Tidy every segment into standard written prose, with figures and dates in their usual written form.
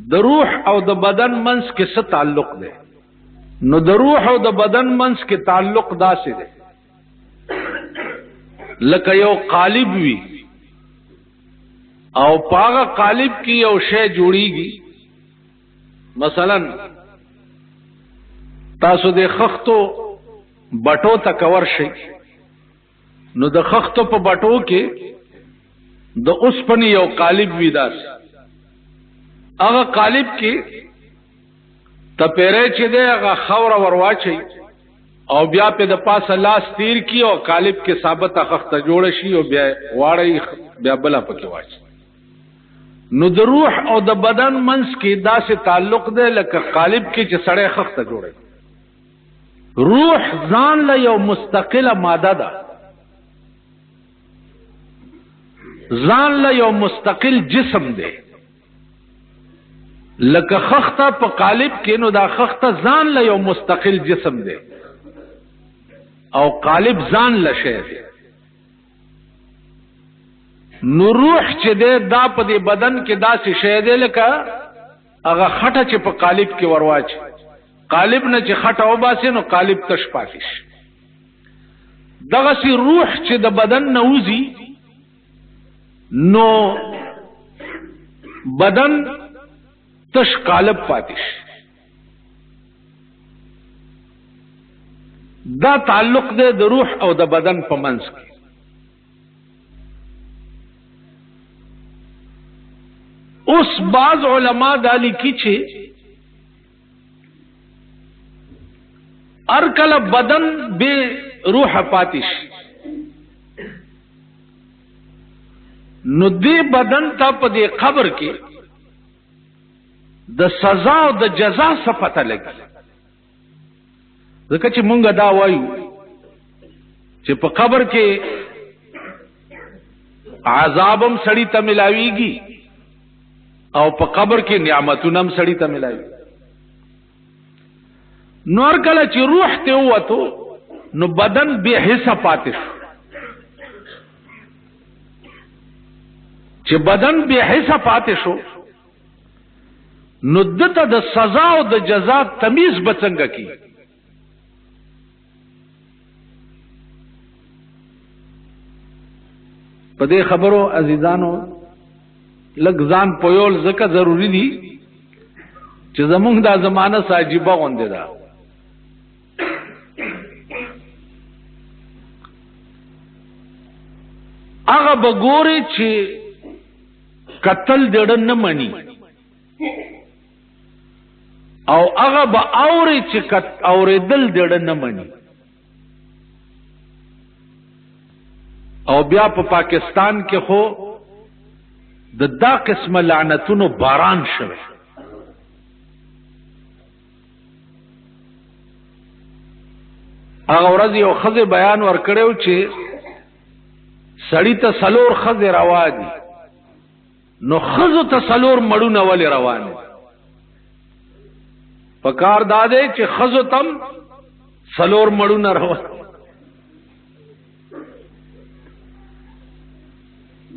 د روح او د بدن منس کې څه تعلق دی؟ نو د روح او د بدن منس کې تعلق داسې دی لکه یو قالب وي او پاغه قالب کې یو شی جوړیږي. مثلا تاسو د خختو بټو ته کور شي، نو د خختو په بټو کې د اوسپنې یو قالب وي داسې، هغه قالب کې تپیره چې دی هغه خوره ورواچي او بیا په د پاسه لاس تیر کی او قالب کې ثابته خخته جوړ شي او بیا واړی بیا بلا پکې واچي. نو د روح او د بدن منس کې داسې تعلق دی لکه قالب کې چې سړی خخته جوړي. روح ځان له یو مستقله ماده ده، ځان له یو مستقل جسم دی. لکه خخته په قالب کې، نو دا خخته ځان له یو مستقل جسم دی او قالب ځان له شی دی. نو روح چې دی دا په دې بدن کې داسې شی دی لکه هغه خټه چې په قالب کې ورواچي، قالب نه چې خټه وباسي نو قالب تش پاتې شي. دغسې روح چې د بدن نه وځي نو بدن تش قالب پاتې شي. دا تعلق دی د روح او د بدن په منځ کې. اوس بعض علما دا لیکي چې هر کله بدن به روح پاتې شي نو دې بدن ته په دې قبر کې د سزا او د جزا څه پته لګي. ځکه چې مونږ دا وایو چې په قبر کې عذابم سړی ته ملاويږي او په قبر کې نعمتونه هم سړی ته ملاوي. نور کله چې روح ته وته نو بدن به حصہ پاتې شو. چې بدن به حصہ پاتې شو نو دته د سزا او د جزا تمیز بڅنګ کی. په دې خبرو عزیزانو لږ ځان پویول ځکه ضروری دي چې زمونږ دا زمانه ساجيبه غونډه ده. هغه بګوري چې قتل دړ نه مني او هغه به اوري چې اوریدل دړ نه مني. او بیا په پاکستان کې خو د دا قسم لعنتونو باران شوه. هغه ورځ یو خزه بیان ورکړیو چې سړی ته سلور خزه روا دي، نو خزو ته سلور مړونه ولې روان دي؟ پکار داده چې خزو تم سلور مړونه روان.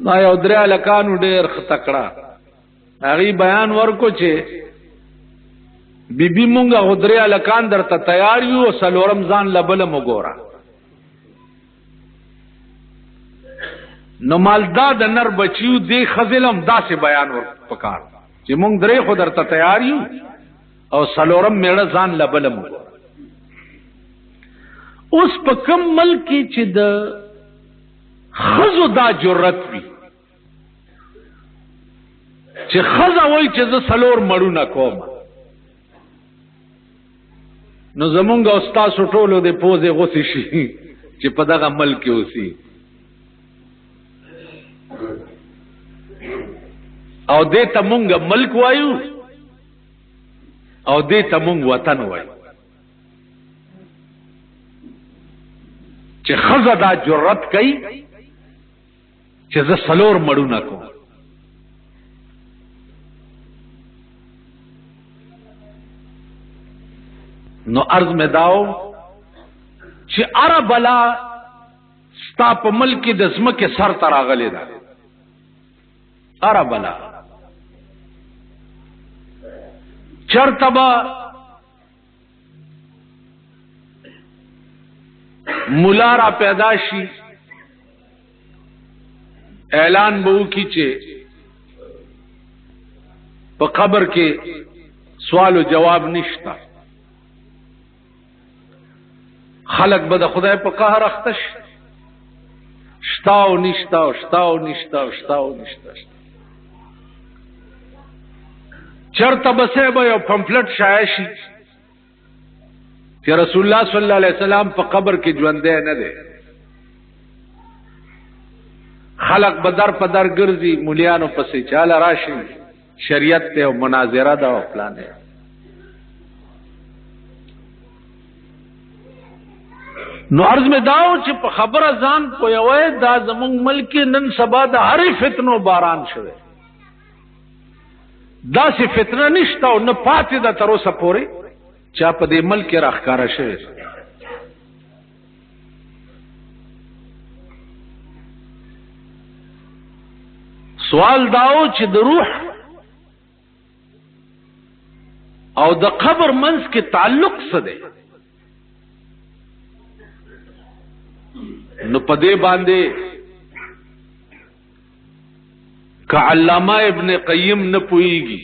ما یو درې الکانو ډېر تکړه هغه بیان ورکو چې بیبي مونږه غدرې الکان درته تیار یو سلورم ځان لبل مګورا. نو مالدا د نر بچیو دی خزلم داسې بیان ور پکار چې مونږ درې خو درته تیار یو او سلورم میړه ځان لبل مګورا. اوس په کوم ملک چې د خزو دا جرأت وي چې خزا وای چې ز سلور مړونه کوم، نو زمونږ استاد ټولو د پوزې غوسی شي چې په دغه ملک اوسي او دې ته مونږ ملک وایو او دې ته مونږ وطن وایو. چې خزا دا جرأت کوي چې ز سلور مړونه کوم. نو عرض میں داو چې اره بلا ستا په ملک د زمکه سر تر اغلی دا اره بلا چرتبا مولا را پیدا شي اعلان بو کی چې په قبر کې سوال او جواب نشتا، خلق به د خدای په قهر اختش شتا او نشتا او شتا او نشتا او شتا او نشتا. چرته بسه به یو پمفلټ شایع شي چې رسول الله صلی الله علیه وسلم په قبر کې ژوندې نه دی، خلق بدر په در ګرځي، مولیانو پسې چاله راشي، شریعت ته او مناظره دا او پلان دی. نو عرض میں داو چې په خبره ځان پویوي دا زمونږ ملک نن سبا د هرې فتنو باران شوه، دا سی فتنه نشته او نه پاتې ده تر اوسه پورې چا په دې ملک کې راښکاره شوه. سوال داو چې د روح او د قبر منځ کې تعلق څه دی؟ نو پدې باندې که علامہ ابن قیم نه پوئیږي،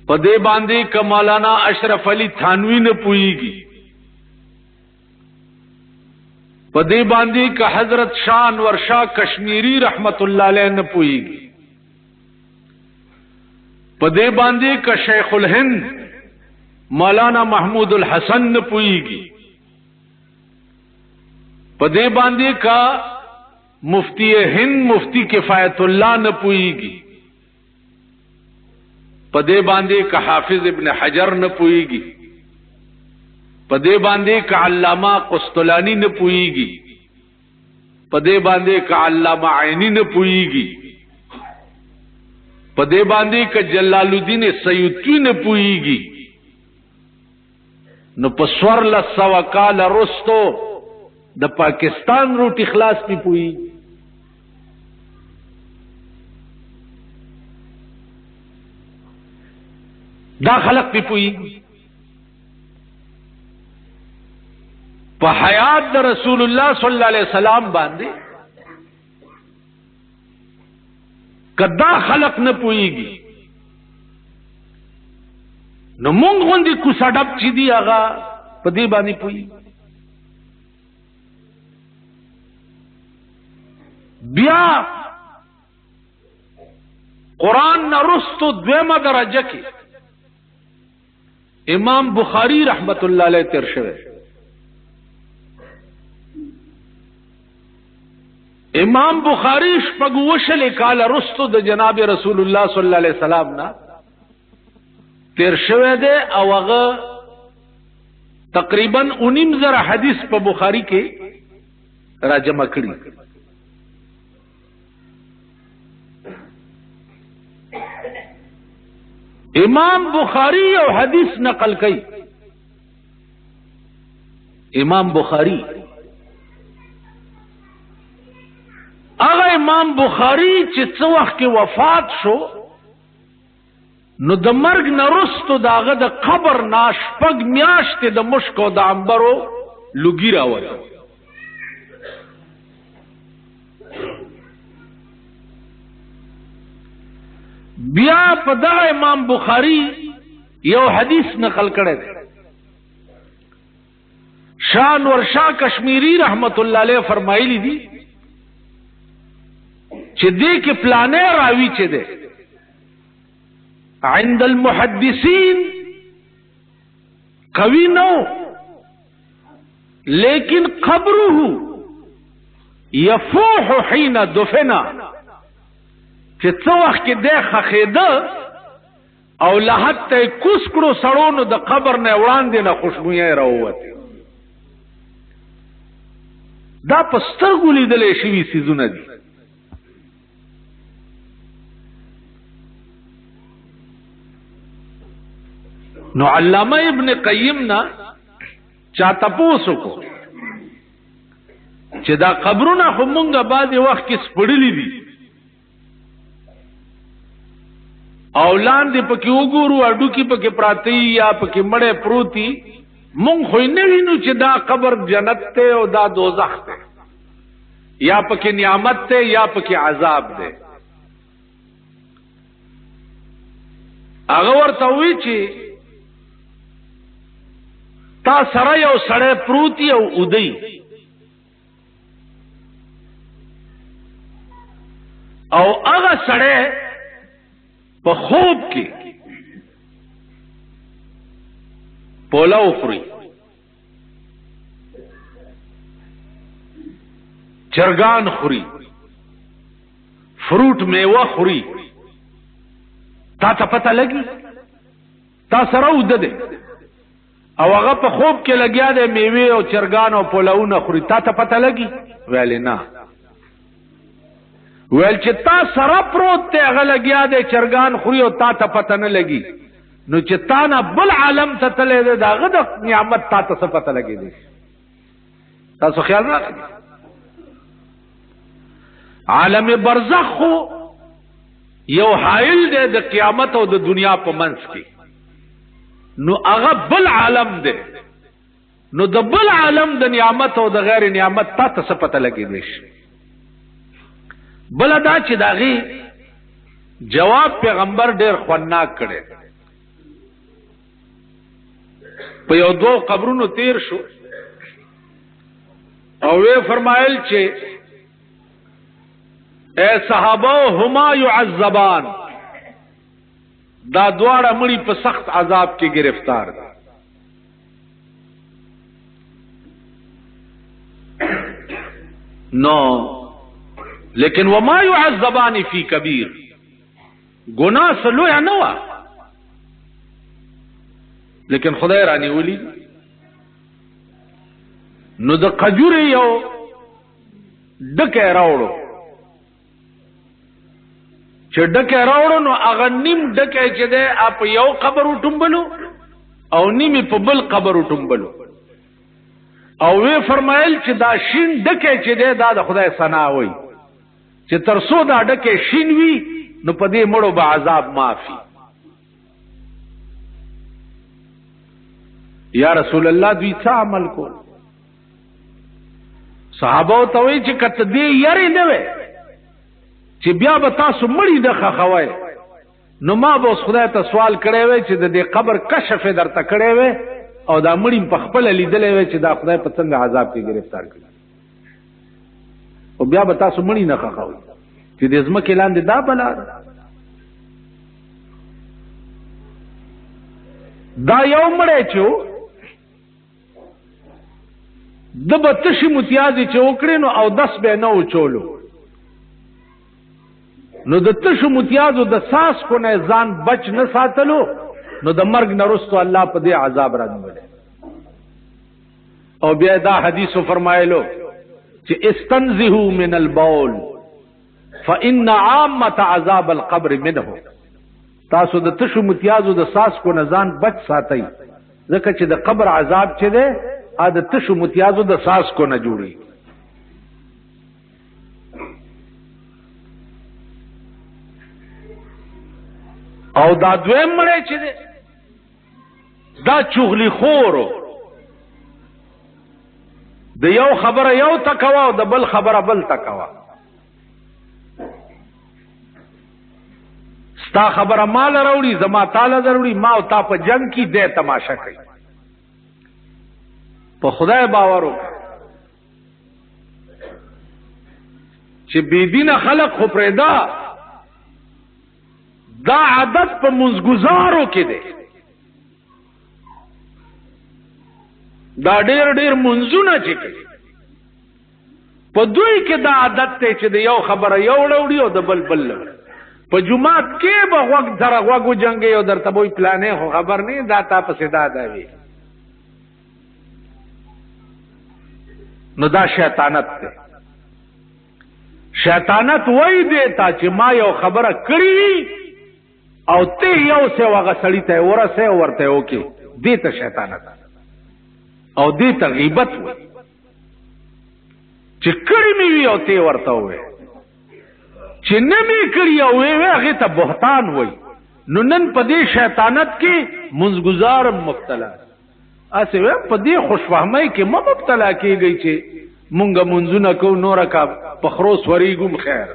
پدې باندې که مولانا اشرف علی تھانوی نه پوئیږي، پدې باندې که حضرت شاہ انور شاہ کشمیری رحمت اللہ علیہ نه پوئیږي، پدې باندې که شیخ الہند مولانا محمود الحسن نه پوئیږي، پدې باندې کا مفتی ہند مفتی کفایت اللہ نه پوئیږي، پدې باندې کا حافظ ابن حجر نه پوئیږي، پدې باندې کا علامہ قسطلانی نه پوئیږي، پدې باندې کا علامہ عینی نه پوئیږي، پدې باندې کا جلال الدین سیوطی نه پوئیږي. نو په سور لسوا کال رستو د پاکستان روټ اخلاص پی پوئی، دا خلق پی پوئی. په حیات د رسول الله صلی الله علیه وسلم باندې کدا خلق نه پوئږي، نو مونږ غوندي کو سړپ چې دی هغه په دې باندې پوي. بیا قرآن نرستو دویمه درجه کې امام بخاری رحمت الله علیه تیر شوی. امام بخاری شپږوشل کال رستو د جناب رسول الله صلی الله علیه وسلم نه تیر شوه ده او هغه تقریبا 19,000 حدیث په بخاری کې راجمع کړي. امام بخاری یو حدیث نقل کړي. امام بخاری هغه امام بخاری چې څو وخت کې وفات شو، نو د مرگ نرستو داغه د قبر ناشپگ میاشتې د مشکو د عنبرو لوګي راوړل. بیا په دغه امام بخاری یو حدیث نقل کړی دی. شاہ انور شاہ کشمیری رحمت اللہ علیہ فرمایلی دی چې دې کې پلانې راوی چې ده عند المحدثین قوی نو، لیکن قبره یفوح حین دفنا، چې څو وخت کې ده خخیده او لحد ته کوس کړو سړونو د قبر نه وړاندې نه خوشبویه راووته. دا په سترګو لیدلې شوي څیزونه دي. نو علامہ ابن قیم نا چا تپوسو کو چې دا قبرونه خو مونږه بعد وخت کې سپړلې دي، او لاندې پکې وګورو اډوکی پکې پراتی یا پکې مړې پروتي مونږ خو نه وینو چې دا قبر جنت ته او دا دوزخ ته یا پکې نعمت ته یا پکې عذاب ده هغه ورته وی چې تا سره یو سړی پروتي او ودی او هغه سړی په خوب کې پولاو خوري چرګان خوري فروټ میوه خوري تا ته پته لګي تا سره وده ده او هغه په خوب کې لګیا دی میوه او چرګان او پولاونه خوري تا ته پته لګي ویل نه ویل چې تا سره پروت ته هغه لګیا دی چرګان خوري او تا ته پته نه لګي نو چې تا نه بل عالم ته تللی دی د هغه د نعمت تا ته څه پته لګي دی تاسو خیال راغلی عالم برزخ خو یو حائل دی د قیامت او د دنیا په منځ کې نو هغه بل عالم دی نو د بل عالم د نعمت او د غیر نعمت تا ته څه پته لګي دی بل دا چې داغي جواب پیغمبر ډیر خوانناک کړي په یو دو قبرونو تیر شو او وی فرمایل چې اے صحابه هما يعذبان دا دواړه مړي په سخت عذاب کې گرفتار دي نو لیکن وما يعذبان فی کبیر گناہ سلو یا نوا لیکن خدای رانی ولی نو د قجور یو ډکه راوړو چې ډکه راوړو نو هغه نیم ډکه چې ده اپ یو قبر وټمبلو او نیمه په بل قبر وټمبلو او وی فرمایل چې دا شین ډکه چې ده دا د خدای ثنا وای چې ترسو دا ډکه شین وی نو په دې مړو به عذاب معافي یا رسول الله دوی څه عمل کول صحابه ته وی چې کته دې یاري نه وي چې بیا به تاسو مړی د خخوي نو ما به خدای ته سوال کړی وي چې د دې قبر کشف درته کړی وي او دا مړی په خپل لیدلې وي چې دا خدای په څنګه عذاب کې گرفتار کړي او بیا به تاسو مړی نه خخوي چې د ځمکې لاندې دا بلا دا یو مړی چې د بتشي متیازي چې وکړي نو او 10 به نه وچولو نو د تشو متیازو د ساس کو نه ځان بچ نه ساتلو نو د مرګ نه رستو الله په دې عذاب راځي او بیا دا حدیثو فرمایلو چې استنزهوا من البول فإن عامة عذاب القبر منه تاسو د تشو متیازو د ساس کو نه ځان بچ ساتئ ځکه چې د قبر عذاب چې ده ا د تشو متیازو د ساس کو نه جوړي او دا دویم مړی چې ده دا چغلی خورو د یو خبره یو تکوا او د بل خبره بل تکوا ستا خبره مال راوړي زما تعالی ضروري ما او تا په جنگ کې دې تماشا کوي په خدای باور وکړه چې بيدینه خلق خو پرېدا دا عادت په منځګزارو کې دی دا ډېر ډېر منځونه چې کوي په دوی کې دا عادت ته چې د یو خبره یو وړي او د بل بل په جمعات کې به وخت سره غوږ جنگي او درته وې پلانې خو خبر نه دا تا په صدا دی نو دا شیطانت دی شیطانت وای دی تا چې ما یو خبره کړی او ته یو څه وغه سړی ته ورسه ورته وکي دې ته شیطانت او دې ته غیبت وای چې کړی می وی او ته ورته وای چې نه می کړی او وی هغه ته بهتان وای نو نن په دې شیطانت کې منځګزار مبتلا اسه و په دې خوشفهمۍ کې مبتلا کیږي چې مونږه منځونه کو نور کا پخروس وریګم خیر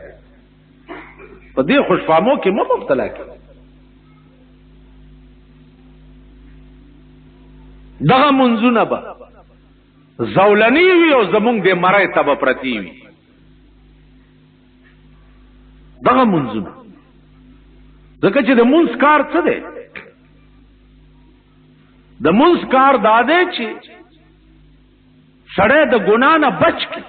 په دې خوشفهمو کې مبتلا کیږي. دغه منځونه به زولنی وي او زمونږ د مړای تبه پرتی وي. دغه منځونه ځکه چې د منځ کار څه دی؟ د منځ کار دا دی چې سړی د ګناه نه بچ کی.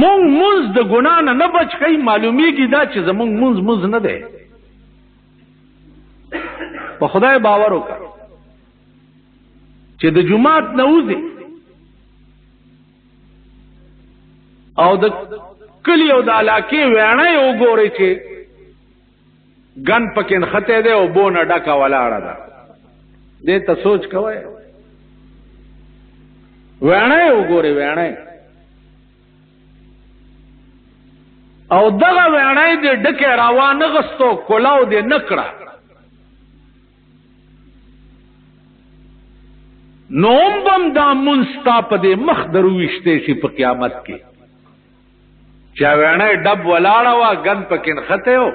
مونږ منځ د ګناه نه بچ کی معلومیږي دا چې زمونږ منځ نه دی. په خدای باور وکړه چې د جمعات نه وځي او د کلی او د علاقې ویاڼه وګوري چې ګن پکې نخته ده او بونه ډکا ولاړه ده. دې ته سوچ کوئ ویاڼه وګوري ویاڼه او دغه ویاڼه دې ډکه روان غستو کولاو دې نکړه نوم بم دا منستا پا دے مخ درویشتے شی پا قیامت کی چاوینے ڈب ولاڑا وا گن پا کن خطے ہو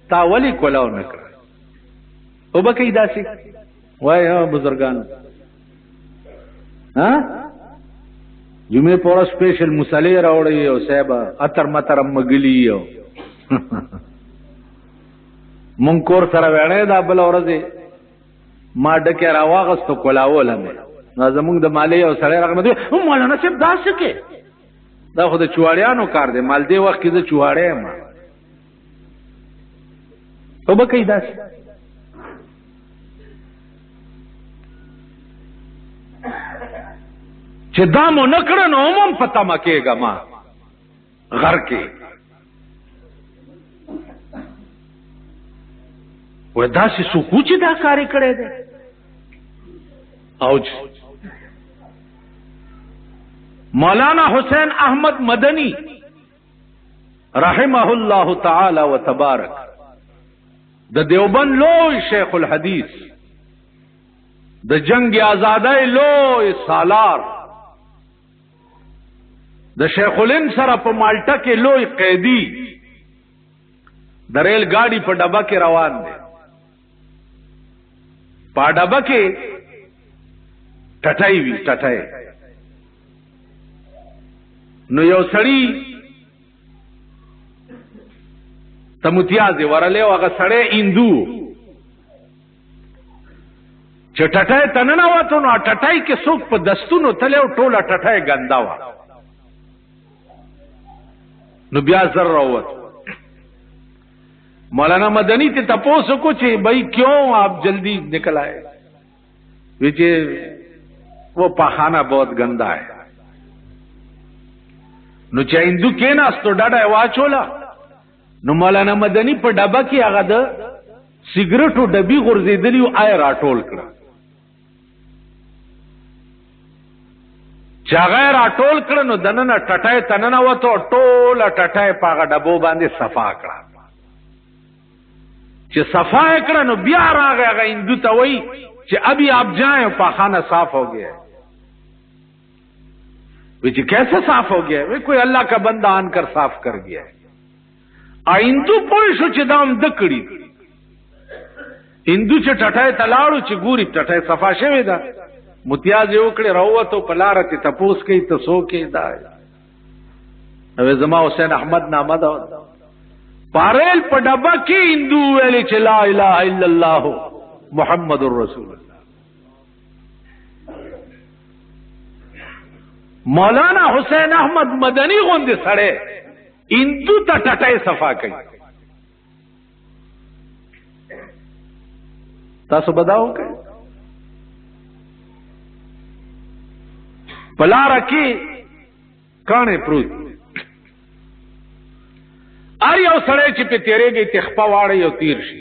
تا ولی کولاو نکر او با کئی دا سی وائی بزرگان جمعے پورا سپیشل مسالے راوڑی ہو صاحب اتر متر مگلی ہو منکور سر وینے دا بلا ورزے ما ډکه راواغستو کولاوله مې نو زمونږ د مالی او سړی راغله دی مولانا صاحب دا څه کې دا خو د چواړیانو کار دی مال دی وخت کې زه چواړی یم او به کوي داسې چې دا مو نه کړه نو هم په تمه کېږه ما غر کې و داسې څوک چې دا کار یې کړی دی او مولانا حسین احمد مدنی رحمه الله تعالی و تبارک د دیوبند لوی شیخ الحدیث د جنگ آزادی لوی سالار د شیخ الهند سره په مالټا کې لوی قیدی د ریل گاڑی په ډبه کې روان دی په ډبه کې ټټای وی ټټای نو یو سړی تموتیازه ورله هغه سړی هندو چې ټټای تننه وته نو ټټای کې څوک په دستونو تله او ټوله ټټای ګندا و نو بیا زر راوت مولانا مدنی تے تپوسو کو چھے بھائی کیوں آپ جلدی نکل آئے ویچے وہ پاخانہ بہت گندا ہے نو چا ہندو کینا استو ڈاڈا واچولا نو مولانا مدنی پر ڈبا کی آگا دا سگریٹو ڈبی غرزیدلیو آئے راٹول کرا چا غیر راٹول کرا نو دننا ٹٹائے تننا و تو ٹولا ٹٹائے پاگا ڈبو باندے صفا کرا چې صفا کړه نو بیا راغی هغه هندو ته وای چې ابھی آپ جائیں پاخانہ صاف ہو گیا وہ چې کیسے صاف ہو گیا وہ کوئی اللہ کا بندہ آن کر صاف کر گیا هندو پوه شو چې دام دکړي هندو چې ټټای تلاړو چې ګوري ټټای صفا شوی دا متیاز یو کړي راوته په لار ته تپوس کوي ته سو کې دا او زما حسین احمد نامه دا پاریل په ډبه کې هندو ویلي چې لا اله الا الله محمد رسول الله. مولانا حسین احمد مدنی غوندې سړی هندو ته ټټای صفا کوي. تاسو بداو کوي پلار کې کانه پروت ار یو سړی چې په تیرېږي تخپا واړی یو تیر شي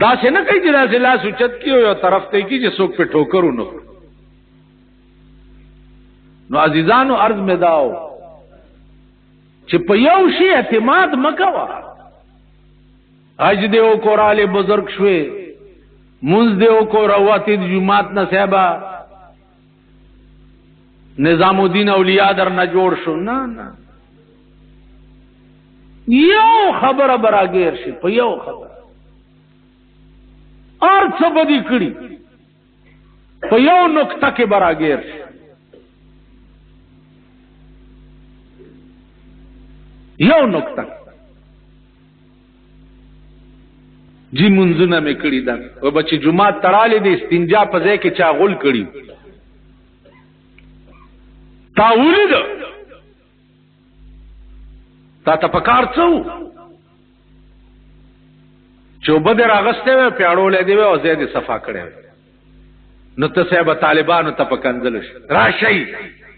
دا څنګه کوي چې دا لاس اوچت کیو یو طرف ته کی چې څوک په ټوکر ونو نو عزیزانو عرض میں داو چې په یو شی اعتماد مکوا. حج دیو کوراله بزرگ شوي منز دیو کو رواتي جمعات نه صاحبہ نظام الدین اولیاء در نه جوړ شو. نه نه یو خبره براګیر شي په یو خبره اور څه بدی کړی په یو نقطه کې براګیر شي. یو نقطه جی منځونه مې کړی دا او بچی جمعه تړالې دي استنجا په ځای کې چا غول کړی تا ولید تا پکار څو چوبه در اغسته و پیاړولې دی او زید صفا کړي نو ته صاحب طالبانو ته پکندل راشي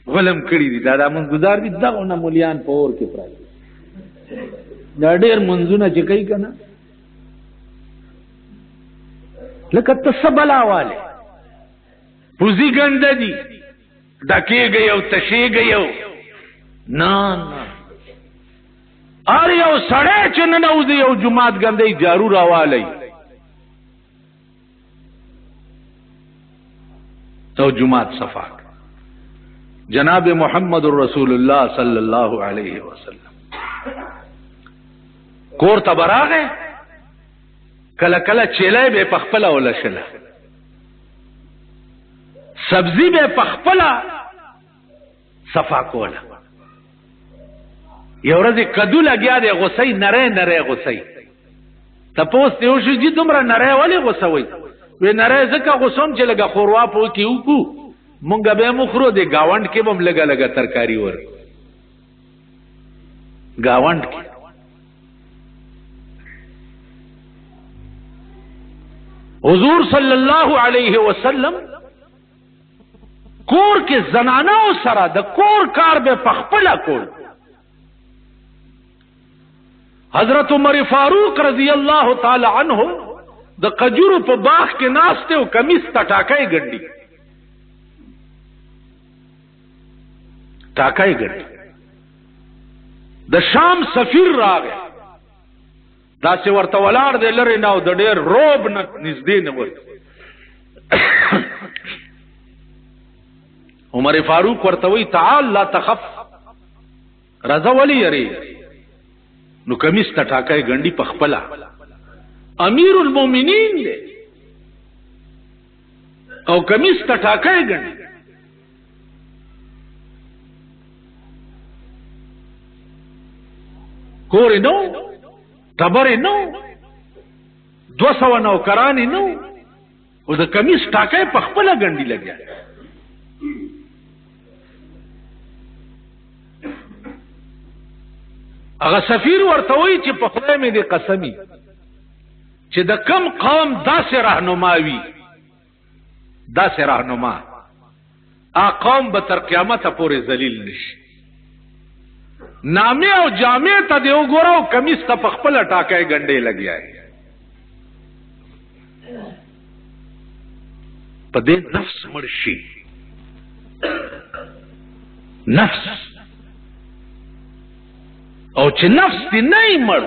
غلم کړی دي دا مونږ گزار دي دغه نه مولیان په اور کې پراته دا ډېر منځونه چې کوي کنه لکه تسبلاواله پوزی ګنده دي ډکیږي او تشیږي نه نه ار یو سړی چې نه وځي یو جمعات ګندې جارو راوالی تو جمعات صفا. جناب محمد رسول الله صلی الله علیه وسلم کور ته براغه کله کله چیلې به پخپله ولشله سبزی به پخپله صفا کوله. یو ورځ کدو لګیا دی غوسې نره نره غوسې تپوس ته یو شي دومره نره ولی غوسوي وی نره ځکه غوسوم چې لګه خوروا پو کیو کو مونږ به مخرو دی گاوند کې بم لګا لګا ترکاری ور گاوند کې حضور صلی الله علیه وسلم کور کې زنانو سره د کور کار به پخپله کول. حضرت عمر فاروق رضی اللہ تعالی عنہ د قجورو په باغ کې ناشته او کمیس ټاکای ګډي د شام سفیر راغی دا چې ورته ولاړ دی لري نه او د ډېر روب نه نږدې نه ورته عمر فاروق ورته وی تعال لا تخف رضا ولی یری نو کمیس ته ټاکای ګنډي پخپلا امیر المؤمنین دی او کمیس ته ټاکای ګنډي کور نو تبر نو 200 نوکران نو او د کمیس ټاکای پخپلا ګنډي لګیا. اغه سفیر ورته وی چې په خدای مې دې قسمی چې د کم قوم داسې راهنماوي داسې راهنما قوم به تر قیامت پورې ذلیل نشي. نامه او جامع ته دی وګورو کمیس ته په خپل ټاکای ګنډې لګیا په دې نفس مرشي نفس او چې نفس دی نه مړ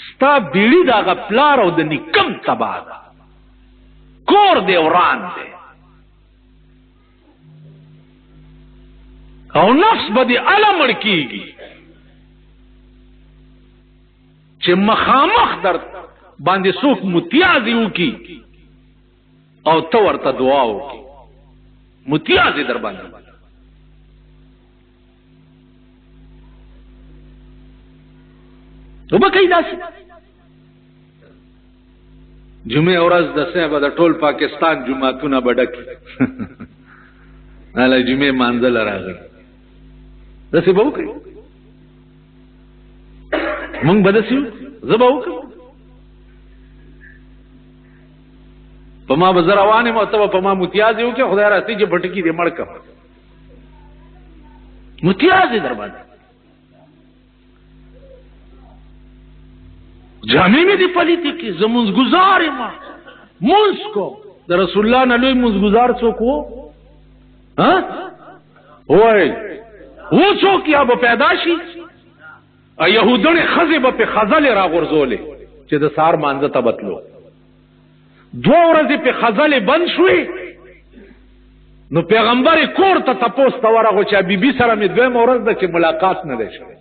ستا بیړی دا غپلار او د نکم تبا دا کور دی وران دی او نفس به دی علمړ کیږي چې مخامخ در باندې څوک متیازي وکي او تو ورته دعا وکي متیازي در باندې تو بکې داسې جمعه ورځ د صاحب د ټول پاکستان جمعهتونه بډکی اله جمعه منځل راغی داسې به وکړي مونږ به داسې زه به وکړم په ما به زه روان یم او ته به په ما متیازې وکړې خدای راستي چې بټکي دې مړ کړم متیازې در باندې جامع میں دی پلیتی کی زمونز گزار ما منز کو در رسول اللہ نلوی منز گزار چوکو ہوئی وہ چوکی اب پیداشی یهودن خزی با پی خزل را غرزولی چې د سار مانزه ته بتلو 2 ورځې په خزل بند شوي نو پیغمبر کور ته تپوس ته ورغو چې بیبي سره مې 2 ورځ د چې ملاقات نه دی شوی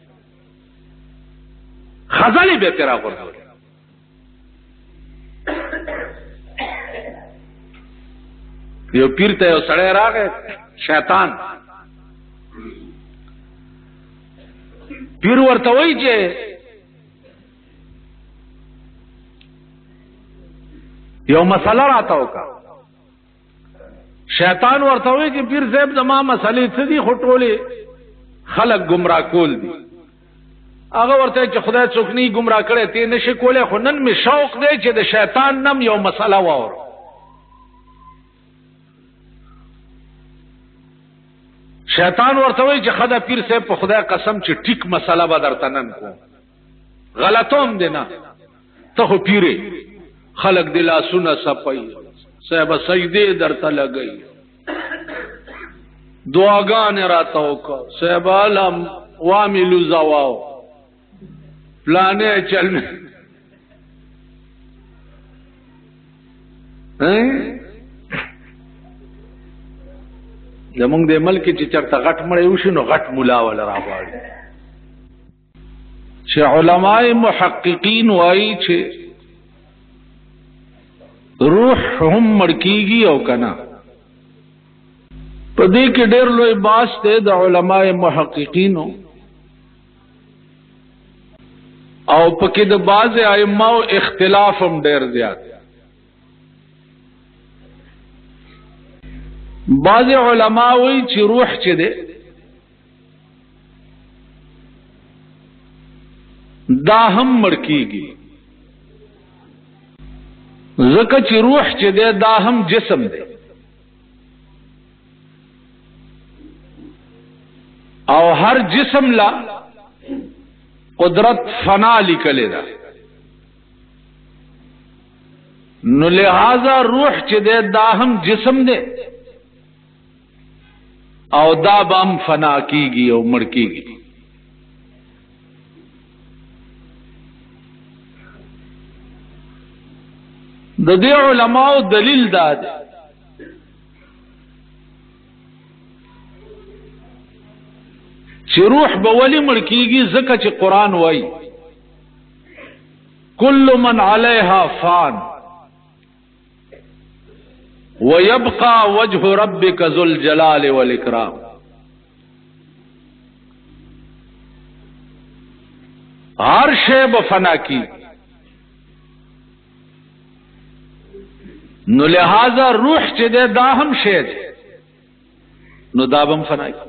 خزل به تیرا غرزول یو پیر ته یو سړی راغی شیطان پیر ورته وایي چې یو مسله راته وکا شیطان ورته وایي چې پیر صاحب زما مسلې څه دي خو ټولې خلک گمراه کول دي هغه ورته چې خدای څوک نه گمراه کړي ته نشي کولای خو نن می شوق دی چې د شیطان نم یو مسله واور شیطان ورته وایي چې خدای پیر صاحب په خدای قسم چې ټیک مسله به درته نن کوم غلطوم دی نه ته خو پیرې خلق دلا سنا سپای صاحب سجدے درته لګي دعاګانې راته وکړه صاحب علم واملو زواو پلانې چل زمونږ د ملک چې چرته غټ مړی وشي نو غټ مولا ولا راغواړي چې علماء محققین وایي چې روح هم مړکیږي او کنا په دې کې ډېر لوی باس دی د علماء محققینو او پکې د بعض ائمه اختلاف هم ډېر زیات بعض علماء وایي چې روح چې دی دا هم مړکیږي ځکه چې روح چې دی دا هم جسم دی او هر جسم لا قدرت فنا لیکلی دا نو لہذا روح چې دی دا هم جسم دی او دا به هم فنا کیږي او مړ کیږي د دې علماء دلیل دا دی چې روح به ولې مړ کیږي ځکه چې قرآن وایي کل من علیها فان ويبقى وجه ربك ذو الجلال والإكرام ہر شے بفنا کی نو لہذا روح چے دے دا ہم شے دے نو دا بم فنا کی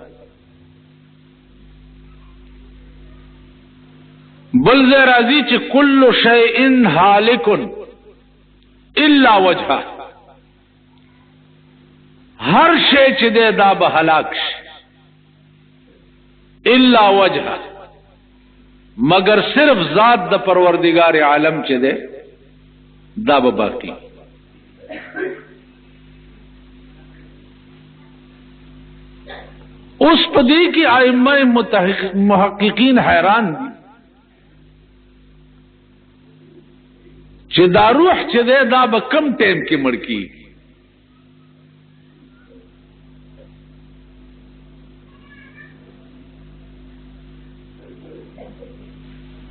بل زی راضی چے کل شیئن حالکن الا وجہ ہر شے چے دے دا بہلاک الا وجہ مگر صرف ذات دا پروردگار عالم چے دے دا باقی اس پدی کی ائمہ محققین حیران دی چے دا روح چے دے دا با کم ٹیم کی مڑکی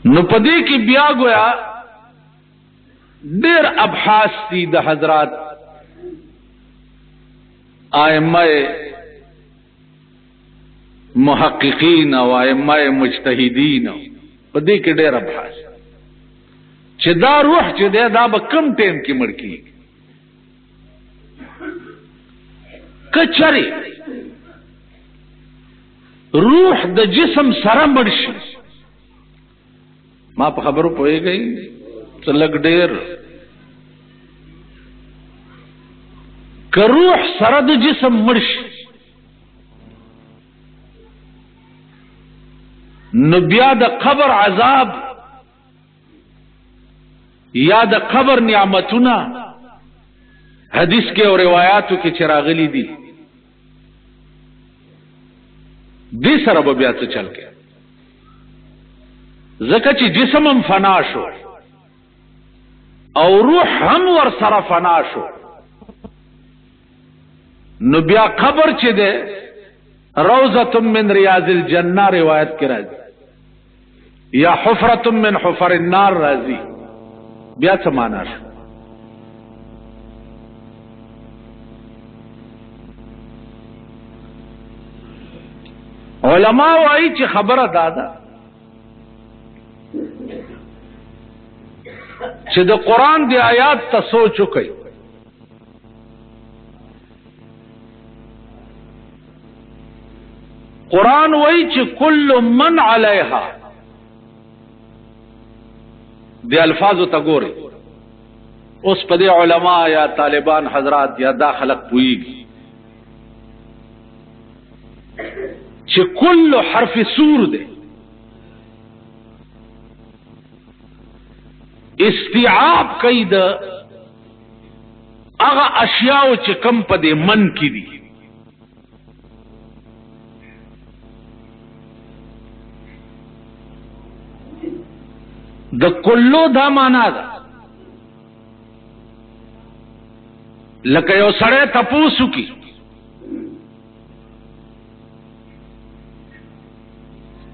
نو پدی کی بیا گویا دیر ابحاث تی دا حضرات ائمہ محققین و ائمہ مجتہدین پدی کی دیر ابحاث چه دا روح چه دے دا با کم ٹیم کی مڑکی کچری روح دا جسم سره مڑشی ما په خبرو پوي گئی لګ ډېر که روح سره د جسم مرش نو بیا د قبر عذاب یا د قبر نعمتونه حدیث کې او روایاتو کې چراغلی دي دې سره به بیا څه چل کې زکه چې جسم هم فنا شو او روح هم ور سره فنا شو، نو بیا قبر چې ده روضه من ریاض الجنه روایت کې راځي یا حفره من حفر النار راځي، بیا څه معنا شو؟ علماء وايي چې خبره دادا چې د قران دی آیات ته سوچ وکړي. قران وايي چې کل من علیها، دی الفاظو ته ګوري. اوس په دې علماء یا طالبان حضرات یا دا خلق پويږي چې کل حرف سور دی استیعاب کوي د هغه اشیاء چې کم په دې من کې دي. د کلو دا معنا ده لکه یو سړی تپوسو کی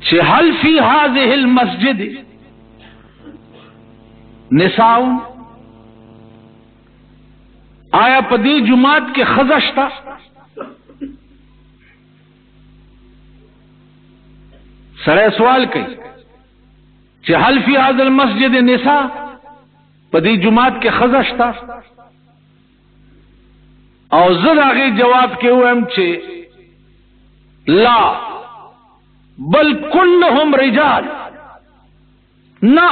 چې هل فی هذه المسجد نساء، آیا په دې جماعت کې ښځه شته؟ سړی سوال کوي چې هل فی هذا المسجد نساء، په دې جماعت کې ښځه شته؟ او زه د هغې جواب کې وایم چې لا بل كلهم رجال، نه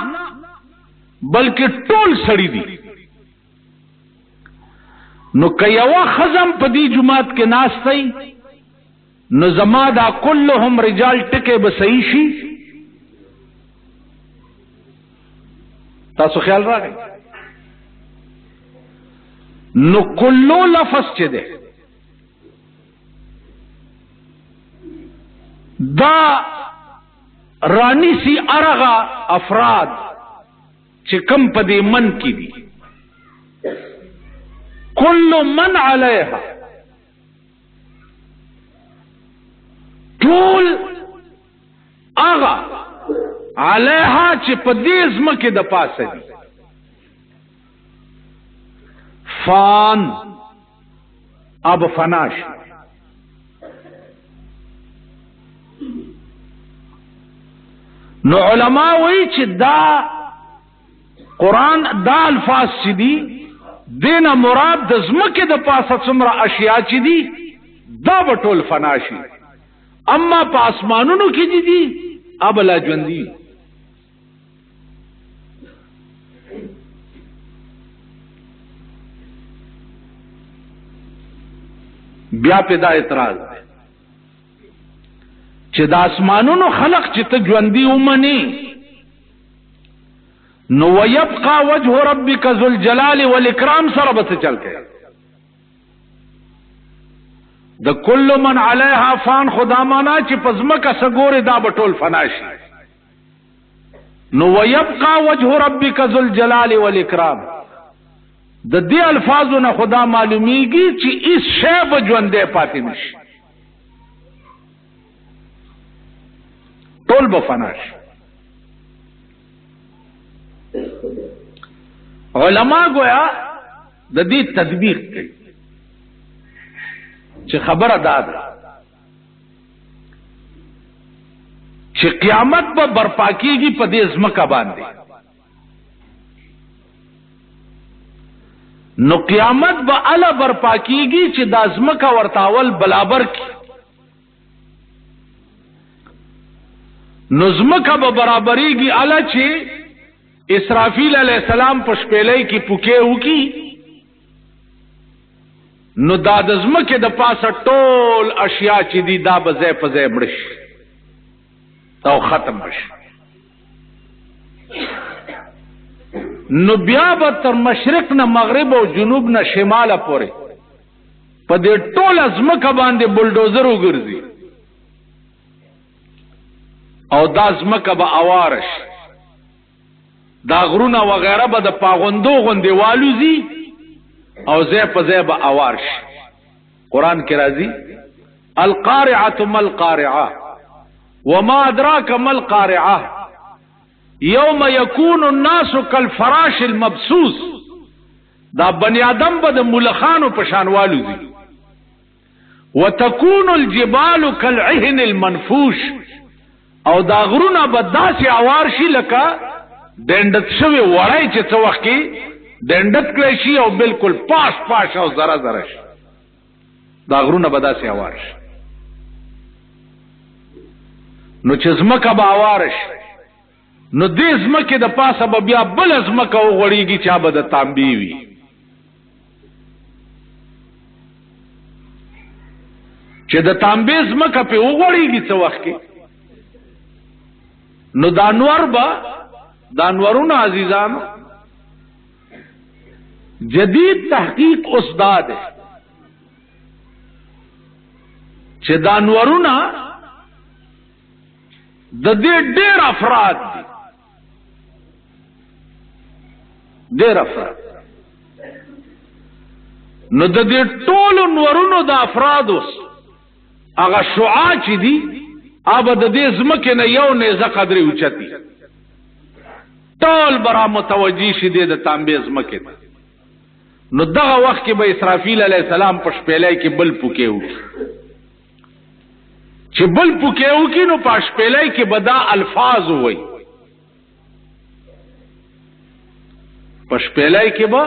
بلکې ټول سړي دي. نو که یوه ښځه په دې جماعت کې ناستی نو زما دا كلهم رجال ټکی به صحیح شي؟ تاسو خیال راغی؟ نو کلو لفظ چه ده دا رانی سی ارغا افراد چه کم پدی من کی دی، کل من علیها طول اغا علیها چه پدی ازمک دا پاس دی فان اب فناش. نو علماء وی چې دا قرآن دا الفاظ چې دي دینا مراد د ځمکې د پاسه څومره اشیاء چې دي دا به ټول فنا شي، اما په اسمانونو کې چې دي اب لا ژوندي. بیا پیدا اعتراض چې د اسمانونو خلق چې ته ژوندي ومني نو ويبقى وجه ربك ذو الجلال والاکرام سره به څه چل کوي؟ د کل من علیها فان خدا معنا چې پزمکه سګوره دا به ټول فنا شي. نو ويبقى وجه ربك ذو الجلال والاکرام د دې الفاظو نه خدا معلومیږي چې اس شی به ژوندې پاتې نشي، ټول به فنا شي. علما گویا د دې تطبیق کوي چې خبره دا ده چې قیامت به برپا کیږي په دې ځمکه باندې. نو قیامت به الا برپا کیږي چې د ځمکه ورتاول برابر کی، نو ځمکه به برابرېږي الا چې اسرافیل علیہ السلام په شپېلۍ کې پوکې وکي، نو دا د ځمکې د پاسه ټول اشیاء چې دي دا به ځای په ځای مړ شي او ختم شي. نو بیا به تر مشرق نه مغرب او جنوب نه شماله پورې په دې ټوله ځمکه باندې بلډوزر وګرځي او دا ځمکه به اواره شي. دا غرونه وغیرہ به د پاغوندو غوندې والوزي او ځای په ځای به اوار شي. قرآن کې راځي القارعة ما القارعة وما ادراك ما القارعة یوم یکون الناس کالفراش المبثوث. دا بنی آدم به د ملخانو په شان والوزي. وتكون الجبال كالعهن المنفوش او دا غرونه به داسې اوار شي لکه ډنډت شوی وړی چې څه وخت کې ډنډت کړی شي او بالکل پاش پاش او ذره ذره شي. دا غرونه به داسې اوار شي. نو چې ځمکه به اوار شي نو دې ځمکې د پاسه به بیا بله ځمکه وغوړېږي چا به د تانبې وي. چې د تانبې ځمکه پې وغوړېږي څه وخت کې نو دا انور به دا انورونه عزیزانو جدید تحقیق اوس دا دی چې دا انورونه د دې ډېر افراد دي. ډېر افراد نو د دې ټولو انورونو د افرادو هغه شعاع چې دي هغه د دې ځمکې نه یو نیزه قدرې اوچتي ټول به را متوجي شي دې د تانبې ځمکې ته. نو دغه وخت کې به اسرافیل علیه السلام په شپېلی کې بل پوکې وکړي. چې بل پوکې وکړي نو په شپېلی کې به دا الفاظ ووایي. په شپېلی کې به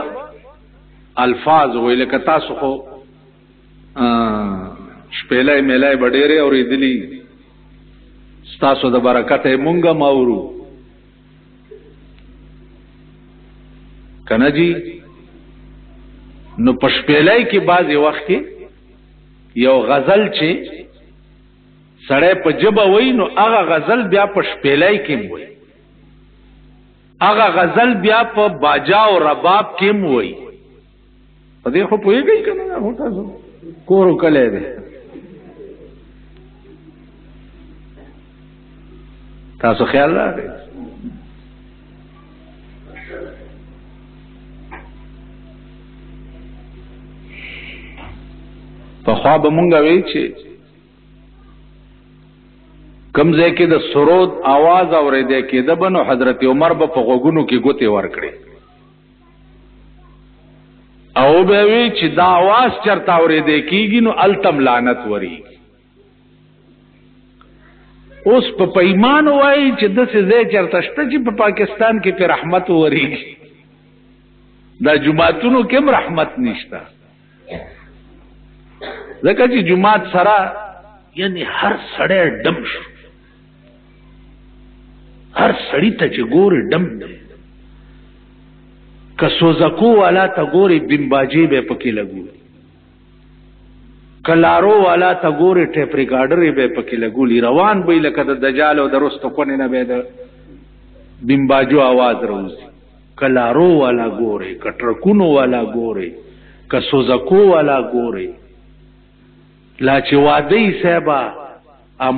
الفاظ ووایي. لکه تاسو خو شپېلی میلی به ډېرې اورېدلي ستاسو د برکته یې مونږ هم اورو که نه جي. نو په شپېلی کې بعضې وخت کې یو غزل چې سړی په ژبه وایي نو هغه غزل بیا په شپېلی کې هم وایي. هغه غزل بیا په باجا او رباب کې هم وایي. په دې خو پوهېږئ که نه خو تاسو کور وکلی دی تاسو خیال راغی. پخوا به مونږ وی چې کم ځای کې د سرود आवाज اورېدی کېده به نو حضرت عمر به په غوږونو کې ګوتې ورکړي او به وی چې دا आवाज چرته اورېدی کېږي نو التم لعنت وریږي. اوس په ایمان وایي چې داسې ځای چرته شته چې په پاکستان کې پې رحمت وریږي. دا جوماتونو کې هم رحمت نشته ځکه چې جومات سره یعنی هر سړی ډم شو. هر سړی ته چې ګورې ډم دی. که سوزکو والا ته ګورې بمباجې به پکې لګولي. کلارو والا ته ګورې ټیپ ریکارډرې به پکې لګولي. روان به لکه د دجال او د رستو کونې نه به د بمباجو आवाज راوځي. کلارو والا ګورې که ټرکونو والا ګورې که سوزکو والا ګورې. لا چې واده یې صاحبه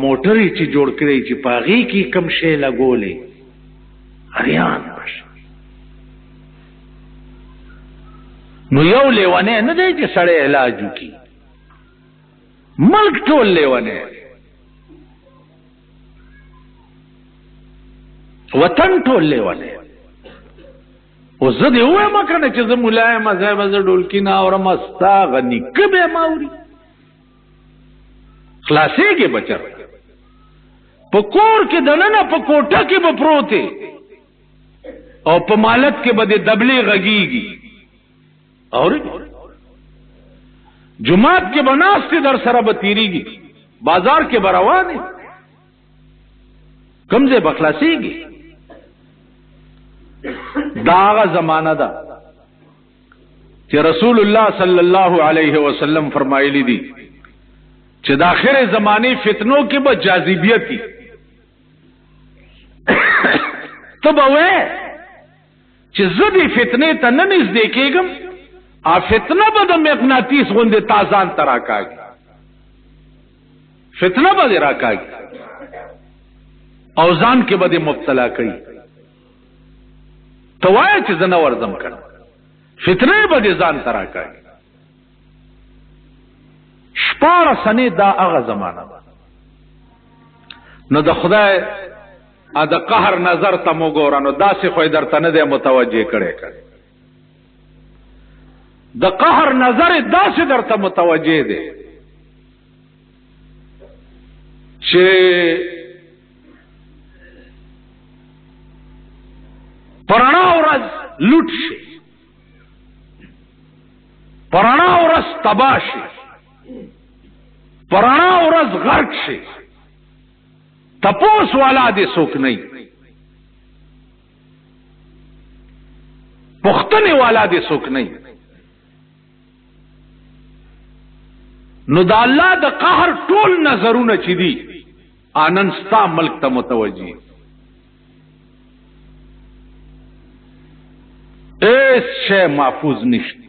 موټرې چې جوړ کړی چې په هغې کې کم شی لګولې حیران بشي. نو یو لیونی نه دی چې سړی علاج وکړي. ملک ټول لیونی وطن ټول لیونی. اوس زه دې ووایم که نه چې زه ملا یم صاحبه زه ډولکي نه اورم ستا هغه نیکه به یم اوري خلاصېږي بچر. په کور کې دننه په کوټه کې به پروتې او په مالت کې به د دبلې غږېږي اورې جماعت کې به ناستې در سره به تېرېږي بازار کې به روانې کوم ځای به خلاصېږي. دا هغه زمانه ده چې رسول الله صلی الله علیه وسلم فرمایلی دي چې د آخر زمانه فتنو کې به جاذبیت وي. ته به وایې چې زه دې فتنې ته نه نږدې کېږم فتنه به د مقناطیس غوندې تا ځان ته راکاږي. فتنه به دې راکاږي او ځان کې به دې مبتلا کوي. ته وایه چې زه نه ورځم کنه فتنې به دې ځان ته راکاږي. 14 سنې دا هغه زمانه ده. نو د خدای د قهر نظر ته مو ګوره، نو داسې خو یې درته نه دی متوجه کړی. د قهر نظر داسې درته متوجه دی چې پرانا ورځ لوټ شي، پرانا ورځ تباه شي، پرانا ورځ غرق شي، تپوس والا دې څوک نه وي، پوښتنې والا دې څوک نه وي. نو د الله د قهر ټول نظرونه چې دي آنن ستا ملک ته متوجه. ایس شے محفوظ نشته،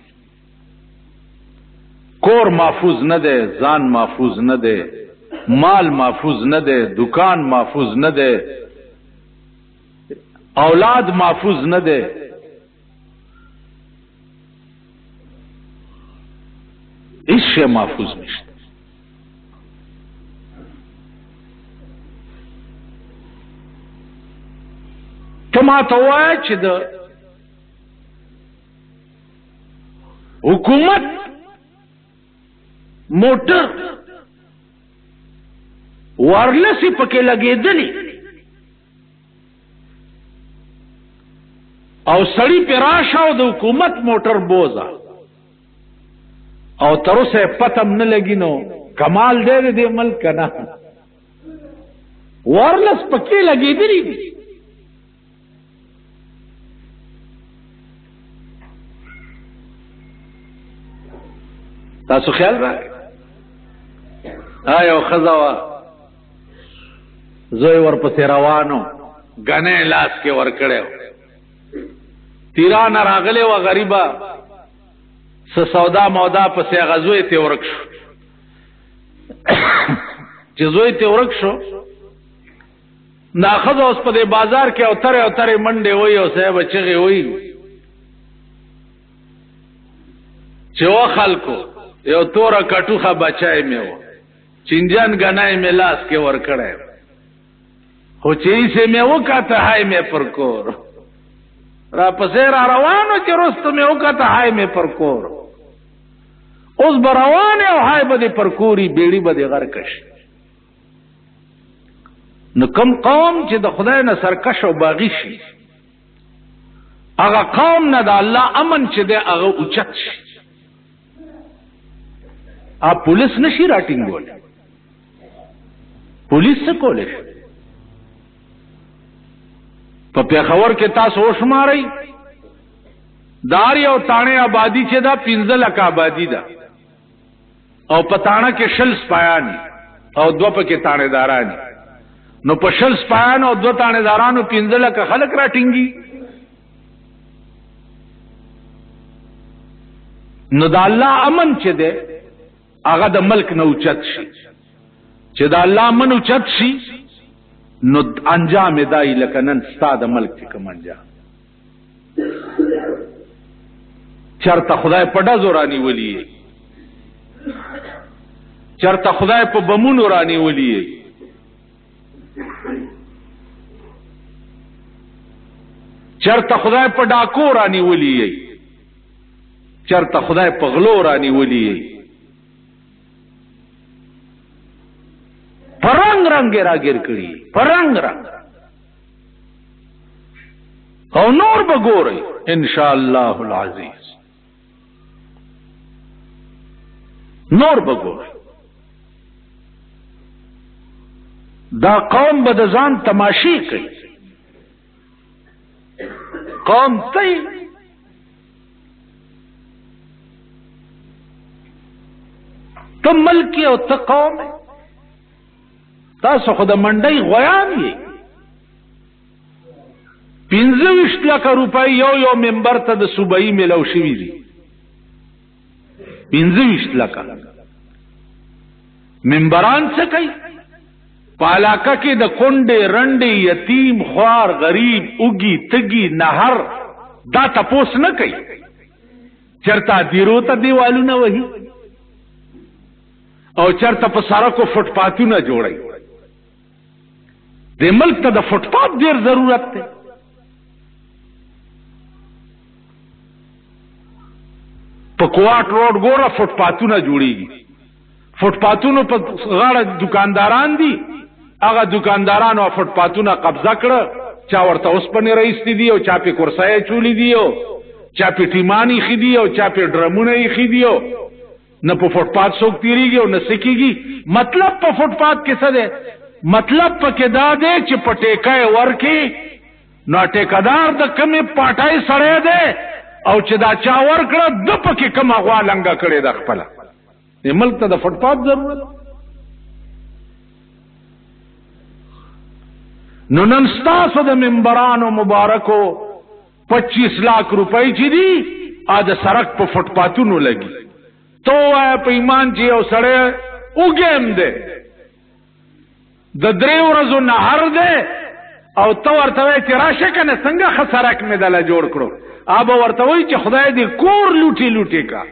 کور محفوظ نه ده، ځان محفوظ نه ده، مال محفوظ نه ده، دکان محفوظ نه ده، اولاد محفوظ نه ده. هیڅ شی محفوظ نشته. ته ماته وایه چې د حکومت موټر ورلسی پکې لګېدلی او سړی پې راشه او د حکومت موټر بوزه او تر اوسه پتم نه لګي، نو کمال دی د دې ملک که نه؟ ورلس پکې لګېدلی دي. تاسو خیال راغی؟ یو ښځه وه، زوی ورپسې روانو، ګنی لاس کې ورکړی و، تیرانه راغلی وه غریبه، څه سودا مودا پسې هغه زوی ته ورک شو. چې زوی ته ورک شو، دا ښځه اوس په دې بازار کې اوترې اوترې منډې وایي او صاحب چغې وایي چې و خلکو یو توره کټوخه بچای مې و، چینجن ګنای مې لاس کې ورکړی، خو چې ایسې مې وکاته های مې پر کور، را پسې را روانو چې رستو مې وکاته های مې پر کور. اوس به روانې او های به دې پر کوري، بیړي به دې غرقه شي. نو کوم قوم چې د خدای نه سرکش او باغي شي، هغه قوم نه د الله امن چې دی هغه اوچت شي. پولیس نشي راټینګولی، پولیس څه کولی شي؟ په پېښور کې تاسو وشمارئ، دار یو تاڼې آبادي چې دا 15 لکه آبادي ده، او په تاڼه کې 20 سپایان او 2 پکې تاڼېداران. نو په 20 سپایان او 2 تاڼېدارانو 15 لکه خلک راټینګي. نو د الله امن چې دی هغه د ملک نه اوچت شي. چې د الله امن اوچت شي نو انجام دای لکه نن ستا د ملک چې کوم انجام. چرته خدای په ډزو رانیولي، چرته خدای په بمونو رانیولي، چرته خدای په ډاکو رانیولي، چرته خدای په غلو رانیولي، پرنګ رنګ راګر کړي، پرنګ رنګ. او نور به ګورئ ان شاء الله العزیز، نور به ګورئ. دا قوم به د ځان تماشې کوي، قوم ته ته ملکی او ته قوم، تاسو خو د منډۍ غویان یې. 25 لکه روپۍ یو ممبر ته د صوبایي میلاو شوي دي. 25 لکه ممبران څه کوي؟ په علاقه کې د کونډې رنډې، یتیم، خوار، غریب، اوږي تږي، نهر دا تپوس نه کوي چرته دیرو ته دیوالونه وهي او چرته په سړکو فټپاتونه جوړي. د ملک ته د فټپات ډیر ضرورت دی. په کوارټ روډ ګوره فټپاتونه جوړیږي. فټپاتونو په غاړه دکانداران دي، هغه دکاندارانو فټپاتونه قبضه کړه، چا ورته اوسپنې راایستې دي او چا پې کرسۍ چولې دي او چا پې ټیمان ایښي دي او چا پې ډرمونه ایښي دي او نه په فټپات څوک تېرېږي او نه څه کېږي. مطلب په فټپات کې څه دی؟ مطلب پکې دا دی چې په ټیکه یې ورکړي نو ټیکهدار د کمې پاټۍ سړی دی او چې دا چا ورکړه ده پکې کومه غوا لنګه کړې ده خپله. دې ملک ته د فټپات ضرورت. نو نن ستاسو د ممبرانو مبارکو 25 लाख روپۍ چې دي د سړک په فټپاتونو لګي. تو وایه په ایمان چې یو سړی اوږیم دی د 3 ورځو نهر دی او ته ورته وایې چې راشه که نه څنګه ښه سړک مې دله جوړ کړو، به ورته وایي چې خدای دې کور لوټې لوټې کا،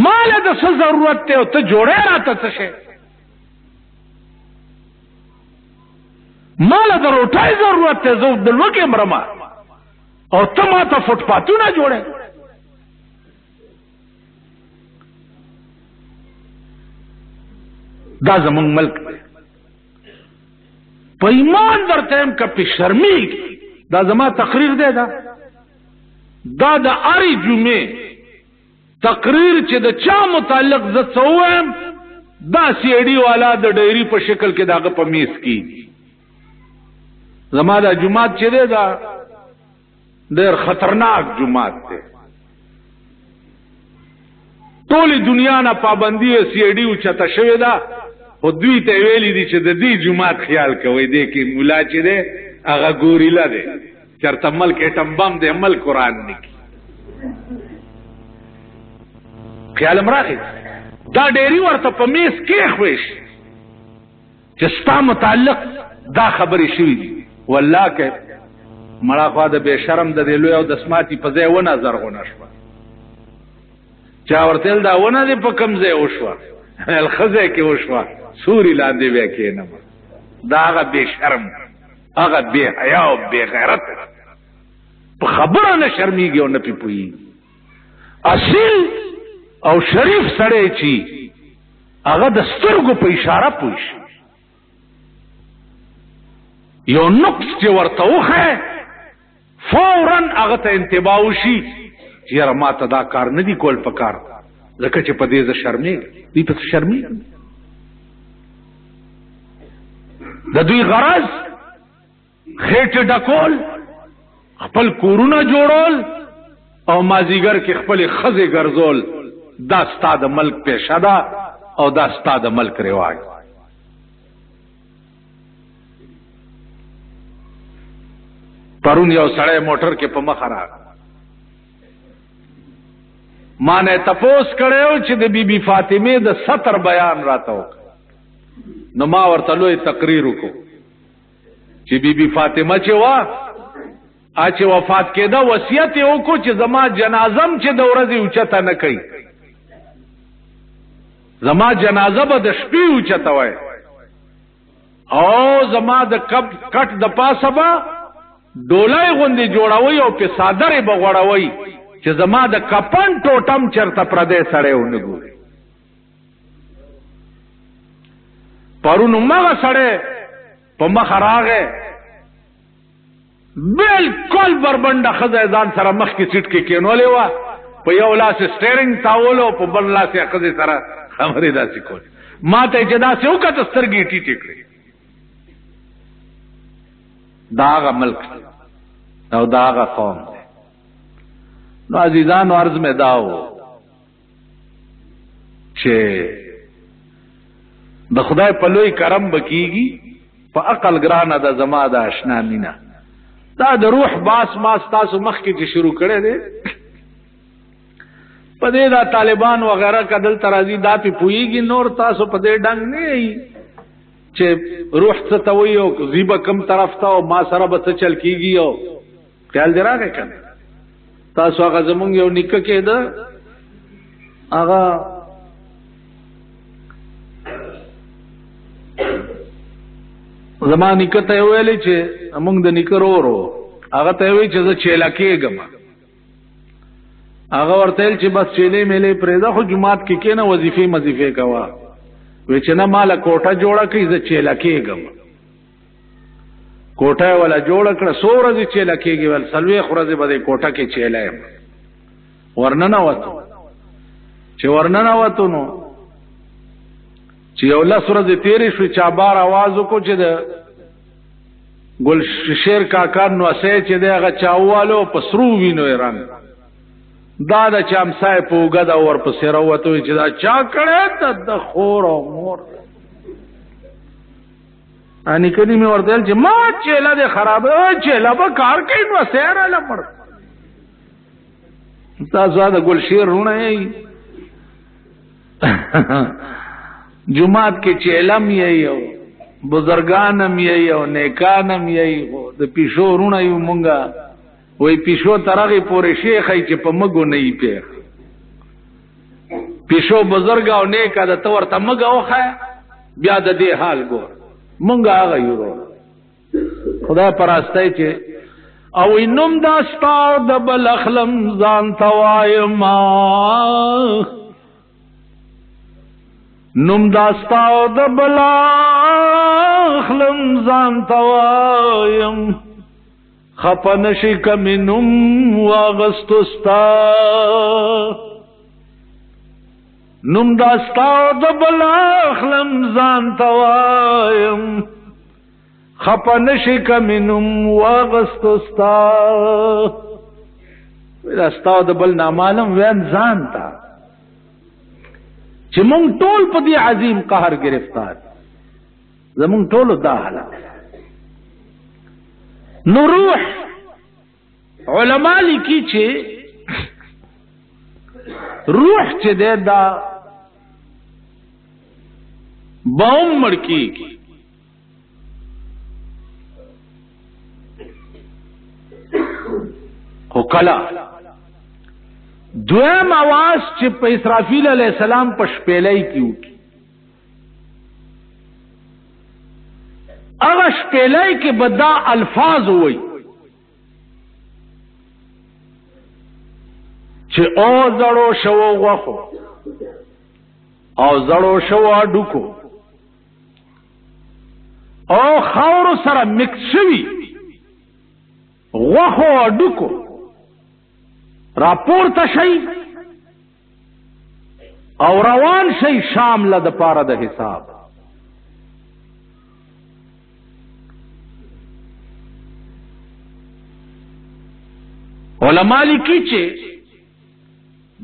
ماله د څه ضرورت دی او ته جوړی راته څه شی، ماله د روټۍ ضرورت دی، زه د لوږې مرمه او ته ما ته فټپاتونه جوړی. دا زمونږ ملک دی. په ایمان درته یم که پې شرمېږي، دا زما تقریر دی، دا د هرې جمعې تقریر چې د چا متعلق زه څه ووایم دا سی ای ډي والا د ډایري په شکل کې د هغه په میز کېږي. زما دا جومات چې دی دا ډېر خطرناک جومات دی. ټولې دنیا نه پابندي سی ای ډي اوچته شوې ده، خو دوی ته ویلي دي چې د دې جومات خیال کوئ، دی کې مولا چې دی هغه ګوریله دی، چېرته ملک ایټم بم دی، ملک قرآن نه کي. خیال م راغی دا ډیری ورته په میز کېښوی شي چې ستا متعلق دا خبرې شوي دي. والله که مړه خوا د بې شرم د دې لوی او د سماتي په ځای ونه زرغونه شوه، چا ورته ویل دا ونه دې په کوم ځای وشوه، ویل ښه ځای کې وشوه، سوري لاندې بیا کښېنم. دا هغه بې شرم، هغه بې حیا او بې غیرت په خبره نه شرمېږي او نه پې پوهېږي. اصیل او شریف سړی چې هغه د سترګو په اشاره پوه شي، یو نقص چې ورته وښی فوراً هغه ته انتباه وشي چې یاره ما ته دا کار نه دي کول پکار، ځکه چې په دې زه شرمېږم. دوی پسې شرمېږم. د دوی غرض خېټې ډکول، خپل کورونه جوړول او مازیګر کې خپلې ښځې ګرځول. دا ستا د ملک پیشه ده او دا ستا د ملک رواج. پرون یو سړی موټر کې په مخه راغی، ما نه تپوس کړی چې د بی بی فاطمې د ستر بیان راته وکړه. نو ما ورته لوی تقریر وکړو چې بی بی فاطمه چې وه چې وفات کېده وصیت یې وکړو چې زما جنازم چې د ورځې اوچته نه کوي، زما جنازه به د شپې اوچته وای او زما د کټ د پاسه به ډولۍ غوندې جوړوي او په څادرې به غوړوي چې زما د کپن ټوټم چېرته پردی سړی ونه ګوري. پرون همغه سړی په مخه راغی، بلکل بربنډه ښځه ځان سره مخکې سیټ کې کېنولې وه، په یو لاس سټیرنګ تاولو او په بل لاس یې ښځې سره خبرې داسې کولې. ما ته چې داسې وکړه سترګې ټیټې کړې. دا هغه ملک او دا هغه قوم دی. نو عزیزانو عرض مې دا و چې د خدای په لوی کرم به کېږي، په عقل ګرانه ده زما د اشنا مینه. دا د روح باس ما ستاسو مخکې چې شروع کړی دی، په دې دا طالبان وغیرہ که دلته راځي دا پې پوهېږي، نور تاسو په دې ډنګ نه یي چې روح څه ته وایي او زی به کوم طرف ته او ما سره به څه چل کېږي. او خیال دې راغی که نه؟ تاسو هغه زمونږ یو نیکه کېده هغه زما نیکه ته ویلې چې موږ د نیکه ورو هغه ته وی چې زه چیلا کېږم هغه ورته چې بس چیلې میلې پرېدا خو جمعات کې کېنه وظیفه کوا وی چې نه مال کوټه جوړه کړي زه چیلا کېږم کوټه ولا جوړ کړه سورځ چیلا کېږي ول سلوي خورځ به کوټه کې چیلا ورننه وته چې ورننه وته نو چې یو لاس ورځ تیرې شو چا بار आवाज وکړو چې د ګل شیر کاکا نو اسې چې دغه چاوالو پسرو وینو رنگ دا د چامسای په وګدا ور پسې راوته چې دا چا کړه د خور او مور اني کدي مې ورته چې ما چيلا دې خراب چيلا به کار کوي نو سره لپړ تاسو دا ګل شیر رونه جمعات کې چيلم یې یو بزرګانم یې یو نیکانم یې د پیشو رونه یو مونږه وای پیشو ترغه پورې شیخای چې په مګو نه یې پیخ پیشو بزرګ او نیک د تور ته مګ اوخه بیا د دې حال ګور مونږه هغه یو خدای پراستای چې او انم دا سپاو د بل اخلم ځان توایما نم دا سپاو د بل اخلم ځان توایم خپنشی کمنم واغستستا نم داستاو دبل اخلم زان توایم خپنشی کمنم واغستستا داستاو دبل نامالم وین زان تا چه مونگ ټول پا دی عظیم قهر گرفتار زمونگ ټولو دا حالات نو روح علماء لیکي چې روح چې دا باوم مړکی خو کلا دویم आवाज چې په اسرافیل علیہ السلام په شپېلې کې وکي اغه شپېلې کې بدا الفاظ وای چې او زړو شو غوخو او زړو شو اډوکو او خاور سره مکس شوی غوخو اډوکو راپور ته شي او روان شي شام له د پاره د حساب علماء لیکي چې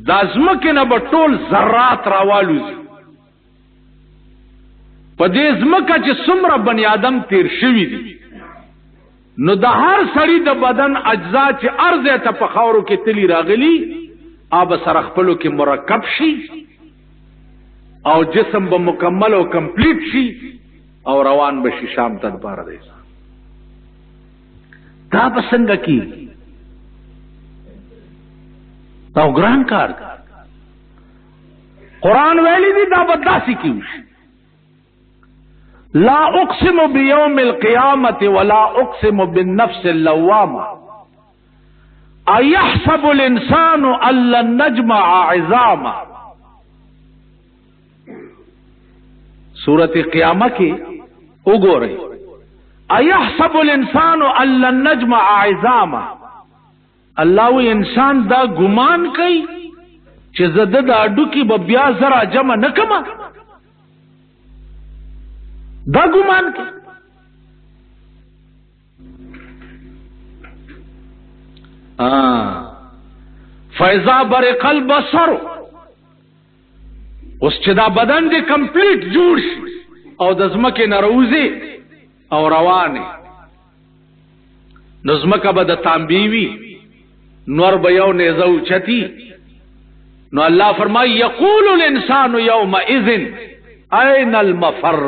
د ازمکه نه به ټول ذرات راوالوزي په دې ازمکه چې څومره بنی آدم تیر شوی دي نو د هر سړي د بدن اجزا چې ارزه ته په خاورو کې تلی راغلي آب سره خپلو کې مرکب شي او جسم به مکمل او کمپلیټ شي او روان بشي شام ته پاره دی دا به څنګه کی دا ګران کار قرآن ویلی دی دا بداسی کیوش لا اقسم بیوم القیامت ولا اقسم بالنفس اللوامہ ایحسب الانسان ان لن نجمع عظاما سورت قیامہ کی اگو رہی ایحسب الانسان ان لن نجمع عظاما الله وی انسان دا ګمان کوي چې زده دا اډو کې به بیا زرا جمع نکما دا ګمان کوي فاذا برق البصر اوس چې دا بدن دې کمپلیټ جوړ شي او د زمکه نروزي او روانه نظمکه به د تانبیوی نور بیاو نیزو چتی نو اللہ فرمائی یقول الانسان یومئذ این المفر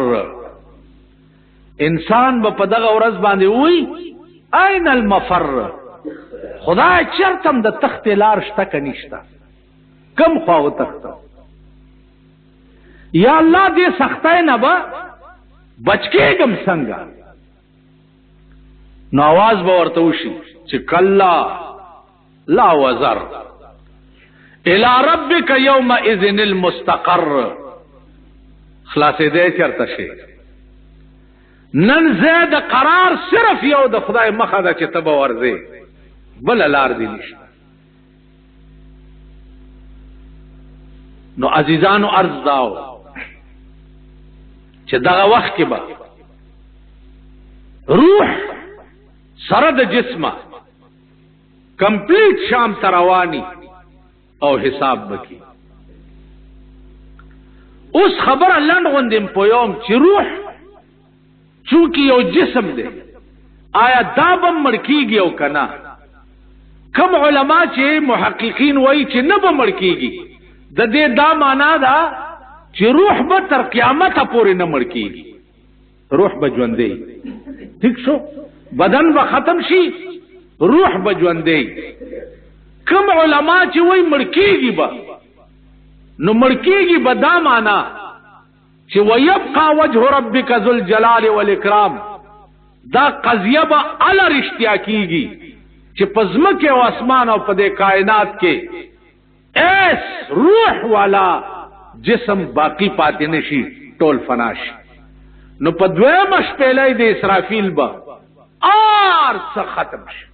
انسان با پدغه ورځ باندې وای این المفر خدای چرتم د تخت لار شته کنيشتا کم خواو تخت یا الله دې سختای نه با بچکیګم څنګه نو आवाज به ورته وشي چې کلا لا وزر الى ربك يومئذ المستقر خلاصې دې چرته شي نن زید قرار صرف یو د خدای مخه ده چې تبه ورځي بل لار دی نشته نو عزیزانو عرض داو چې دغه وخت کې به روح سره د جسمه کمپلیټ شام تروانی او حساب بکی اوس خبر لند غوندم پویوم چې روح چونکی یو جسم دی آیا دا بم مړکیږي او کنا کم علما چې محققین وایي چې نه به مړکیږي د دې دا معنا ده چې روح به تر قیامت پورې نه مړکیږي روح به ژوندې ٹھیک شو بدن به ختم شي روح به ژوندې کم علما چې وایي مړکیږي به نو مړکیږي به دا معنا چې ويبقى وجه ربك ذو الجلال والاکرام دا قضیه به ال رښتیا کیږي چې پزمکه او اسمان او په دې کائنات کې ایس روح والا جسم باقی پاتې نشي ټول فناش نو په دویمه شپېلې د اسرافیل به څه ختم شي